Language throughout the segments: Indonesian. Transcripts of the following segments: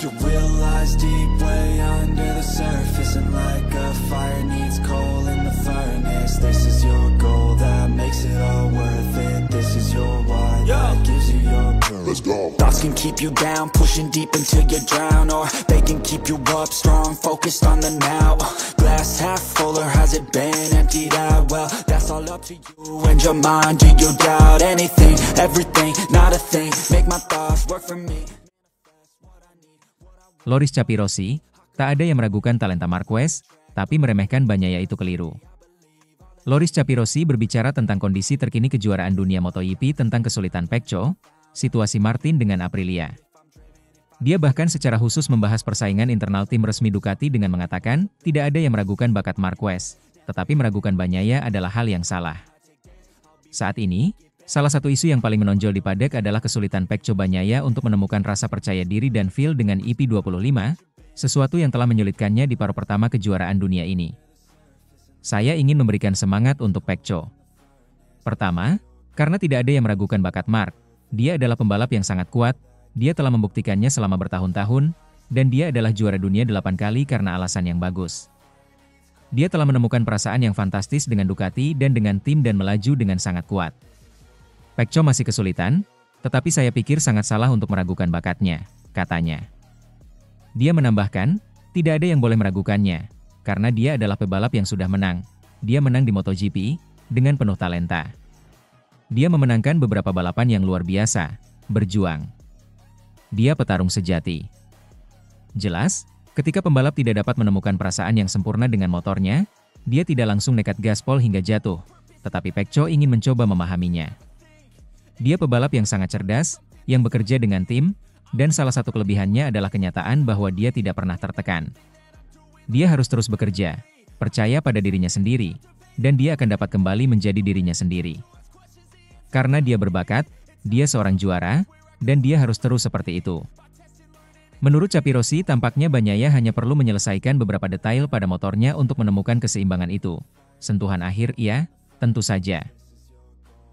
You realize deep way under the surface, and like a fire needs coal in the furnace. This is your goal that makes it all worth it. This is your why that gives you your purpose. Let's go. Thoughts can keep you down, pushing deep until you drown, or they can keep you up strong, focused on the now. Glass half full, or has it been emptied out? Well, that's all up to you and your mind. Do you doubt anything, everything, not a thing? Make my thoughts work for me. Loris Capirossi, tak ada yang meragukan talenta Marquez, tapi meremehkan Bagnaia itu keliru. Loris Capirossi berbicara tentang kondisi terkini kejuaraan dunia MotoGP, tentang kesulitan Pecco, situasi Martin dengan Aprilia. Dia bahkan secara khusus membahas persaingan internal tim resmi Ducati dengan mengatakan, tidak ada yang meragukan bakat Marquez, tetapi meragukan Bagnaia adalah hal yang salah. Saat ini, salah satu isu yang paling menonjol di paddock adalah kesulitan Pecco Bagnaia untuk menemukan rasa percaya diri dan feel dengan EP25, sesuatu yang telah menyulitkannya di paruh pertama kejuaraan dunia ini. Saya ingin memberikan semangat untuk Pecco. Pertama, karena tidak ada yang meragukan bakat Mark. Dia adalah pembalap yang sangat kuat, dia telah membuktikannya selama bertahun-tahun, dan dia adalah juara dunia 8 kali karena alasan yang bagus. Dia telah menemukan perasaan yang fantastis dengan Ducati dan dengan tim dan melaju dengan sangat kuat. Pecco masih kesulitan, tetapi saya pikir sangat salah untuk meragukan bakatnya, katanya. Dia menambahkan, tidak ada yang boleh meragukannya, karena dia adalah pebalap yang sudah menang. Dia menang di MotoGP, dengan penuh talenta. Dia memenangkan beberapa balapan yang luar biasa, berjuang. Dia petarung sejati. Jelas, ketika pembalap tidak dapat menemukan perasaan yang sempurna dengan motornya, dia tidak langsung nekat gaspol hingga jatuh, tetapi Pecco ingin mencoba memahaminya. Dia pebalap yang sangat cerdas, yang bekerja dengan tim, dan salah satu kelebihannya adalah kenyataan bahwa dia tidak pernah tertekan. Dia harus terus bekerja, percaya pada dirinya sendiri, dan dia akan dapat kembali menjadi dirinya sendiri. Karena dia berbakat, dia seorang juara, dan dia harus terus seperti itu. Menurut Capirossi, tampaknya Bagnaia hanya perlu menyelesaikan beberapa detail pada motornya untuk menemukan keseimbangan itu. Sentuhan akhir, iya, tentu saja.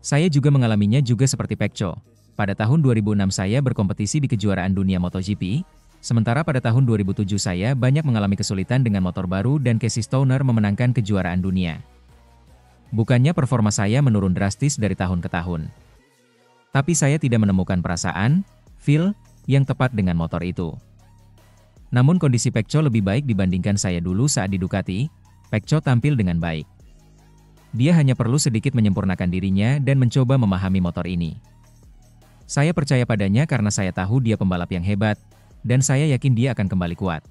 Saya juga mengalaminya juga seperti Pecco. Pada tahun 2006 saya berkompetisi di kejuaraan dunia MotoGP, sementara pada tahun 2007 saya banyak mengalami kesulitan dengan motor baru dan Casey Stoner memenangkan kejuaraan dunia. Bukannya performa saya menurun drastis dari tahun ke tahun. Tapi saya tidak menemukan perasaan, feel, yang tepat dengan motor itu. Namun kondisi Pecco lebih baik dibandingkan saya dulu saat di Ducati. Pecco tampil dengan baik. Dia hanya perlu sedikit menyempurnakan dirinya dan mencoba memahami motor ini. Saya percaya padanya karena saya tahu dia pembalap yang hebat, dan saya yakin dia akan kembali kuat.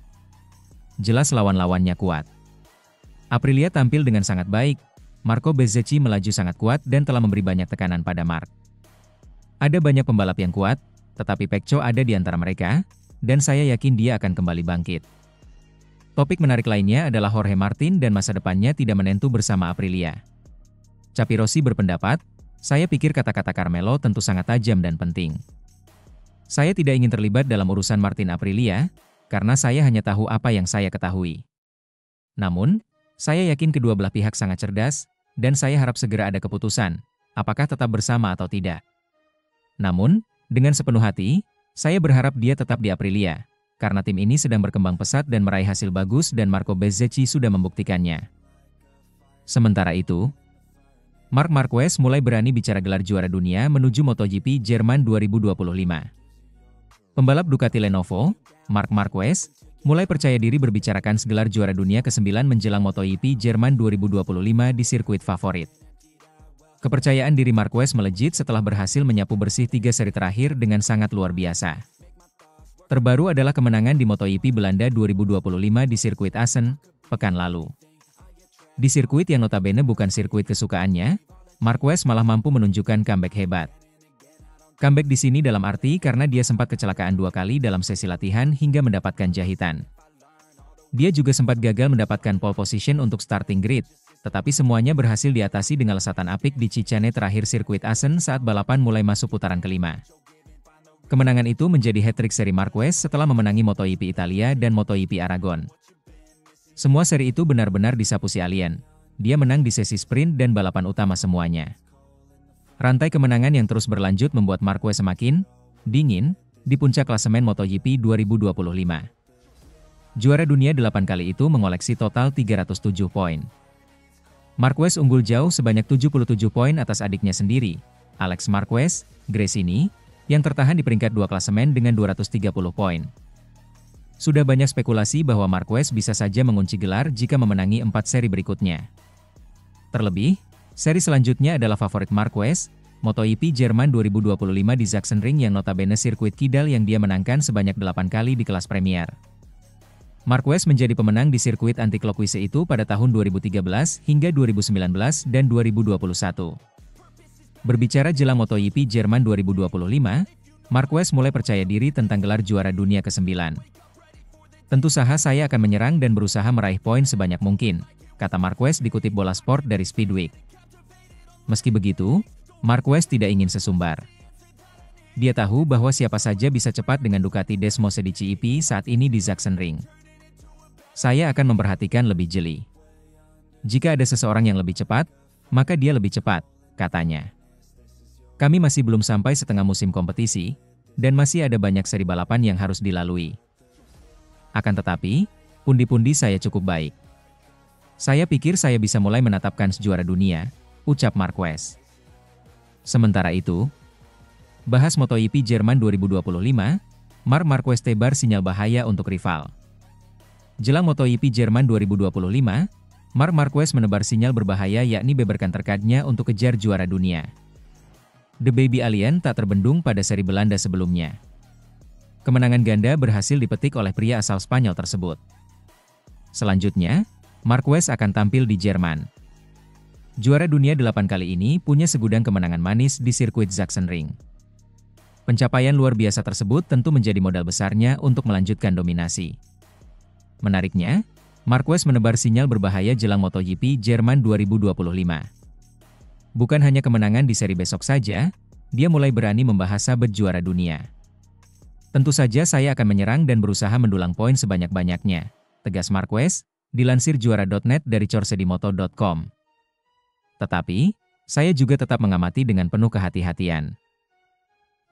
Jelas lawan-lawannya kuat. Aprilia tampil dengan sangat baik, Marco Bezzecchi melaju sangat kuat dan telah memberi banyak tekanan pada Mark. Ada banyak pembalap yang kuat, tetapi Pecco ada di antara mereka, dan saya yakin dia akan kembali bangkit. Topik menarik lainnya adalah Jorge Martin dan masa depannya tidak menentu bersama Aprilia. Capirossi berpendapat, saya pikir kata-kata Carmelo tentu sangat tajam dan penting. Saya tidak ingin terlibat dalam urusan Martin Aprilia, karena saya hanya tahu apa yang saya ketahui. Namun, saya yakin kedua belah pihak sangat cerdas, dan saya harap segera ada keputusan, apakah tetap bersama atau tidak. Namun, dengan sepenuh hati, saya berharap dia tetap di Aprilia, karena tim ini sedang berkembang pesat dan meraih hasil bagus dan Marco Bezzecchi sudah membuktikannya. Sementara itu, Marc Marquez mulai berani bicara gelar juara dunia menuju MotoGP Jerman 2025. Pembalap Ducati Lenovo, Marc Marquez, mulai percaya diri berbicarakan gelar juara dunia ke-9 menjelang MotoGP Jerman 2025 di sirkuit favorit. Kepercayaan diri Marquez melejit setelah berhasil menyapu bersih 3 seri terakhir dengan sangat luar biasa. Terbaru adalah kemenangan di MotoGP Belanda 2025 di sirkuit Assen, pekan lalu. Di sirkuit yang notabene bukan sirkuit kesukaannya, Marquez malah mampu menunjukkan comeback hebat. Comeback di sini dalam arti karena dia sempat kecelakaan 2 kali dalam sesi latihan hingga mendapatkan jahitan. Dia juga sempat gagal mendapatkan pole position untuk starting grid, tetapi semuanya berhasil diatasi dengan lesatan apik di Cicane terakhir sirkuit Assen saat balapan mulai masuk putaran kelima. Kemenangan itu menjadi hat-trick seri Marquez setelah memenangi MotoGP Italia dan MotoGP Aragon. Semua seri itu benar-benar disapu si alien. Dia menang di sesi sprint dan balapan utama semuanya. Rantai kemenangan yang terus berlanjut membuat Marquez semakin dingin, di puncak klasemen MotoGP 2025. Juara dunia 8 kali itu mengoleksi total 307 poin. Marquez unggul jauh sebanyak 77 poin atas adiknya sendiri, Alex Marquez, Gresini, yang tertahan di peringkat 2 klasemen dengan 230 poin. Sudah banyak spekulasi bahwa Marquez bisa saja mengunci gelar jika memenangi 4 seri berikutnya. Terlebih, seri selanjutnya adalah favorit Marquez, MotoGP Jerman 2025 di Sachsenring yang notabene sirkuit kidal yang dia menangkan sebanyak 8 kali di kelas Premier. Marquez menjadi pemenang di sirkuit anti-clockwise itu pada tahun 2013 hingga 2019 dan 2021. Berbicara jelang MotoGP Jerman 2025, Marquez mulai percaya diri tentang gelar juara dunia ke-9. Tentu saja saya akan menyerang dan berusaha meraih poin sebanyak mungkin, kata Marquez dikutip Bola Sport dari Speedweek. Meski begitu, Marquez tidak ingin sesumbar. Dia tahu bahwa siapa saja bisa cepat dengan Ducati Desmosedici EP saat ini di Sachsenring. Saya akan memperhatikan lebih jeli. Jika ada seseorang yang lebih cepat, maka dia lebih cepat, katanya. Kami masih belum sampai setengah musim kompetisi, dan masih ada banyak seri balapan yang harus dilalui. Akan tetapi, pundi-pundi saya cukup baik. Saya pikir saya bisa mulai menatapkan juara dunia, ucap Marquez. Sementara itu, bahas MotoGP Jerman 2025, Marc Marquez tebar sinyal bahaya untuk rival. Jelang MotoGP Jerman 2025, Marc Marquez menebar sinyal berbahaya yakni beberkan terkadnya untuk kejar juara dunia. The Baby Alien tak terbendung pada seri Belanda sebelumnya. Kemenangan ganda berhasil dipetik oleh pria asal Spanyol tersebut. Selanjutnya, Marquez akan tampil di Jerman. Juara dunia 8 kali ini punya segudang kemenangan manis di sirkuit Sachsenring. Pencapaian luar biasa tersebut tentu menjadi modal besarnya untuk melanjutkan dominasi. Menariknya, Marquez menebar sinyal berbahaya jelang MotoGP Jerman 2025. Bukan hanya kemenangan di seri besok saja, dia mulai berani membahas sabet juara dunia. Tentu saja saya akan menyerang dan berusaha mendulang poin sebanyak-banyaknya, tegas Marquez, dilansir juara.net dari corsedimoto.com. Tetapi, saya juga tetap mengamati dengan penuh kehati-hatian.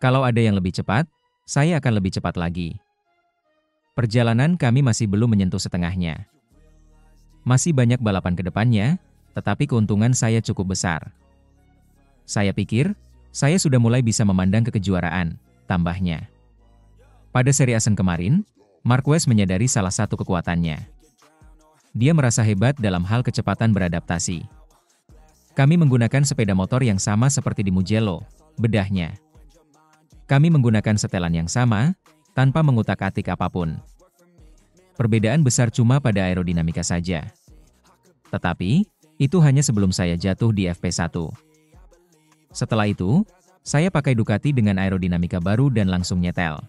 Kalau ada yang lebih cepat, saya akan lebih cepat lagi. Perjalanan kami masih belum menyentuh setengahnya. Masih banyak balapan ke depannya, tetapi keuntungan saya cukup besar. Saya pikir, saya sudah mulai bisa memandang ke kejuaraan, tambahnya. Pada seri Asen kemarin, Marquez menyadari salah satu kekuatannya. Dia merasa hebat dalam hal kecepatan beradaptasi. Kami menggunakan sepeda motor yang sama seperti di Mugello, bedahnya. Kami menggunakan setelan yang sama, tanpa mengutak-atik apapun. Perbedaan besar cuma pada aerodinamika saja. Tetapi, itu hanya sebelum saya jatuh di FP1. Setelah itu, saya pakai Ducati dengan aerodinamika baru dan langsung nyetel.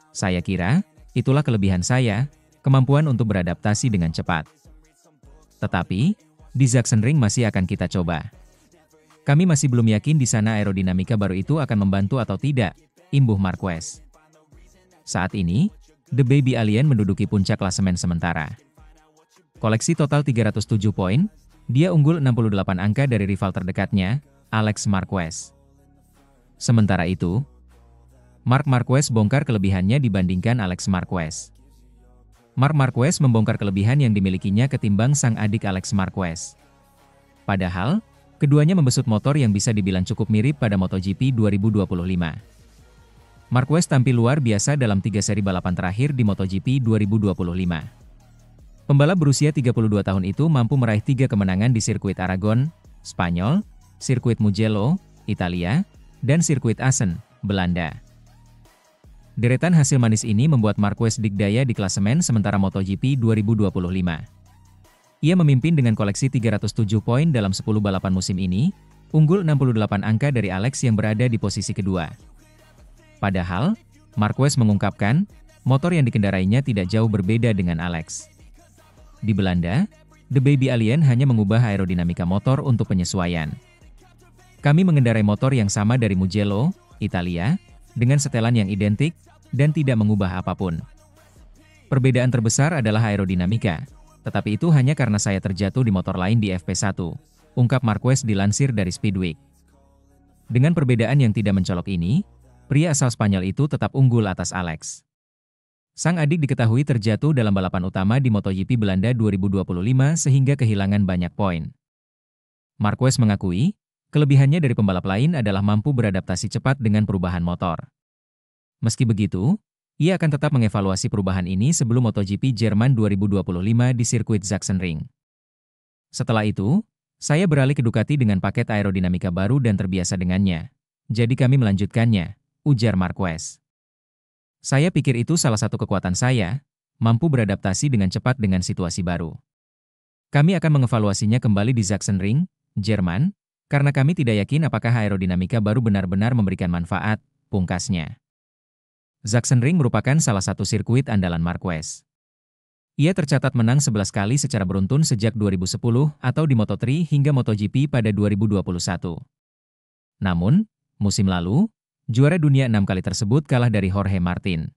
Saya kira, itulah kelebihan saya, kemampuan untuk beradaptasi dengan cepat. Tetapi, di Sachsenring masih akan kita coba. Kami masih belum yakin di sana aerodinamika baru itu akan membantu atau tidak, imbuh Marquez. Saat ini, The Baby Alien menduduki puncak klasemen sementara. Koleksi total 307 poin, dia unggul 68 angka dari rival terdekatnya, Alex Marquez. Sementara itu, Marc Marquez bongkar kelebihannya dibandingkan Alex Marquez. Marc Marquez membongkar kelebihan yang dimilikinya ketimbang sang adik Alex Marquez. Padahal, keduanya membesut motor yang bisa dibilang cukup mirip pada MotoGP 2025. Marquez tampil luar biasa dalam 3 seri balapan terakhir di MotoGP 2025. Pembalap berusia 32 tahun itu mampu meraih 3 kemenangan di sirkuit Aragon, Spanyol, sirkuit Mugello, Italia, dan sirkuit Assen, Belanda. Deretan hasil manis ini membuat Marquez dikdaya di klasemen sementara MotoGP 2025. Ia memimpin dengan koleksi 307 poin dalam 10 balapan musim ini, unggul 68 angka dari Alex yang berada di posisi kedua. Padahal, Marquez mengungkapkan, motor yang dikendarainya tidak jauh berbeda dengan Alex. Di Belanda, The Baby Alien hanya mengubah aerodinamika motor untuk penyesuaian. Kami mengendarai motor yang sama dari Mugello, Italia, dengan setelan yang identik, dan tidak mengubah apapun. Perbedaan terbesar adalah aerodinamika, tetapi itu hanya karena saya terjatuh di motor lain di FP1, ungkap Marquez dilansir dari Speedweek. Dengan perbedaan yang tidak mencolok ini, pria asal Spanyol itu tetap unggul atas Alex. Sang adik diketahui terjatuh dalam balapan utama di MotoGP Belanda 2025 sehingga kehilangan banyak poin. Marquez mengakui, kelebihannya dari pembalap lain adalah mampu beradaptasi cepat dengan perubahan motor. Meski begitu, ia akan tetap mengevaluasi perubahan ini sebelum MotoGP Jerman 2025 di sirkuit Sachsenring. Setelah itu, saya beralih ke Ducati dengan paket aerodinamika baru dan terbiasa dengannya. Jadi kami melanjutkannya, ujar Marquez. Saya pikir itu salah satu kekuatan saya, mampu beradaptasi dengan cepat dengan situasi baru. Kami akan mengevaluasinya kembali di Sachsenring, Jerman, karena kami tidak yakin apakah aerodinamika baru benar-benar memberikan manfaat, pungkasnya. Sachsenring merupakan salah satu sirkuit andalan Marquez. Ia tercatat menang 11 kali secara beruntun sejak 2010 atau di Moto3 hingga MotoGP pada 2021. Namun, musim lalu, juara dunia 6 kali tersebut kalah dari Jorge Martin.